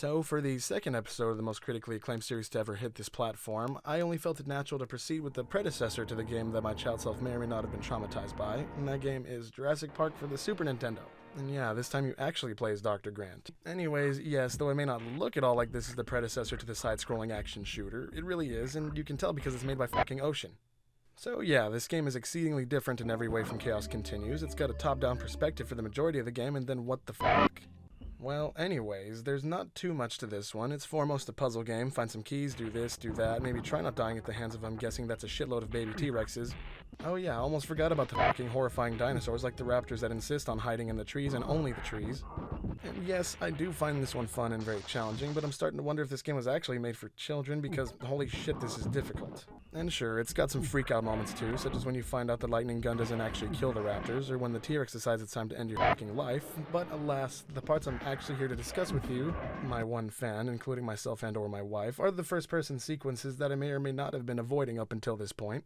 So, for the second episode of the most critically acclaimed series to ever hit this platform, I only felt it natural to proceed with the predecessor to the game that my child self may or may not have been traumatized by, and that game is Jurassic Park for the Super Nintendo. And yeah, this time you actually play as Dr. Grant. Anyways, yes, though it may not look at all like this is the predecessor to the side-scrolling action shooter, it really is, and you can tell because it's made by fucking Ocean. So yeah, this game is exceedingly different in every way from Chaos Continues. It's got a top-down perspective for the majority of the game, and then what the fuck? Well, anyways, there's not too much to this one. It's foremost a puzzle game. Find some keys, do this, do that, maybe try not dying at the hands of, I'm guessing that's a shitload of baby T-Rexes. Oh yeah, almost forgot about the fucking horrifying dinosaurs like the raptors that insist on hiding in the trees and only the trees. And yes, I do find this one fun and very challenging, but I'm starting to wonder if this game was actually made for children because holy shit, this is difficult. And sure, it's got some freak-out moments too, such as when you find out the lightning gun doesn't actually kill the raptors, or when the T-Rex decides it's time to end your fucking life, but alas, the parts I'm actually here to discuss with you, my one fan, including myself and or my wife, are the first-person sequences that I may or may not have been avoiding up until this point.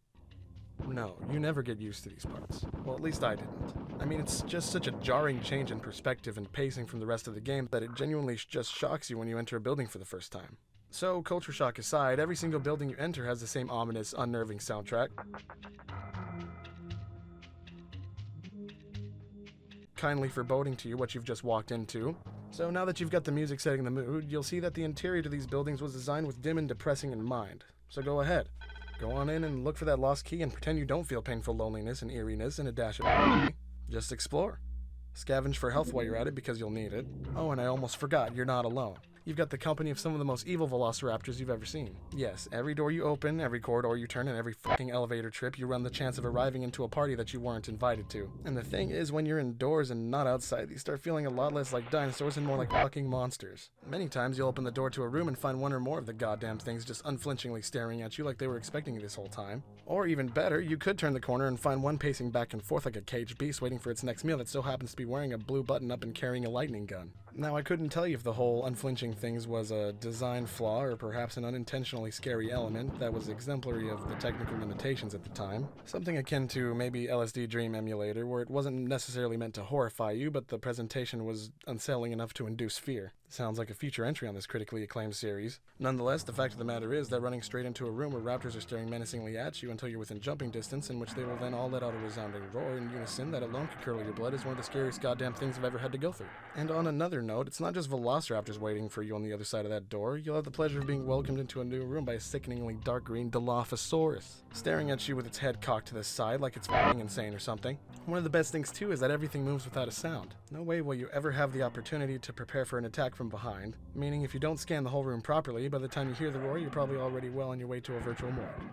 No, you never get used to these parts. Well, at least I didn't. I mean, it's just such a jarring change in perspective and pacing from the rest of the game that it genuinely just shocks you when you enter a building for the first time. So, culture shock aside, every single building you enter has the same ominous, unnerving soundtrack, kindly foreboding to you what you've just walked into. So now that you've got the music setting the mood, you'll see that the interior to these buildings was designed with dim and depressing in mind. So go ahead. Go on in and look for that lost key and pretend you don't feel painful loneliness and eeriness and a dash of agony. Just explore. Scavenge for health while you're at it because you'll need it. Oh, and I almost forgot, you're not alone. You've got the company of some of the most evil velociraptors you've ever seen. Yes, every door you open, every corridor you turn, and every fucking elevator trip, you run the chance of arriving into a party that you weren't invited to. And the thing is, when you're indoors and not outside, you start feeling a lot less like dinosaurs and more like fucking monsters. Many times you'll open the door to a room and find one or more of the goddamn things just unflinchingly staring at you like they were expecting you this whole time. Or even better, you could turn the corner and find one pacing back and forth like a caged beast waiting for its next meal that so happens to be wearing a blue button-up and carrying a lightning gun. Now, I couldn't tell you if the whole unflinching things was a design flaw or perhaps an unintentionally scary element that was exemplary of the technical limitations at the time. Something akin to maybe LSD Dream Emulator, where it wasn't necessarily meant to horrify you, but the presentation was unsettling enough to induce fear. Sounds like a future entry on this critically acclaimed series. Nonetheless, the fact of the matter is that running straight into a room where raptors are staring menacingly at you until you're within jumping distance, in which they will then all let out a resounding roar in unison that alone could curdle your blood, is one of the scariest goddamn things I've ever had to go through. And on another note, it's not just velociraptors waiting for you on the other side of that door. You'll have the pleasure of being welcomed into a new room by a sickeningly dark green Dilophosaurus, staring at you with its head cocked to the side like it's f***ing insane or something. One of the best things too is that everything moves without a sound. No way will you ever have the opportunity to prepare for an attack from behind, meaning if you don't scan the whole room properly, by the time you hear the roar, you're probably already well on your way to a virtual morgue.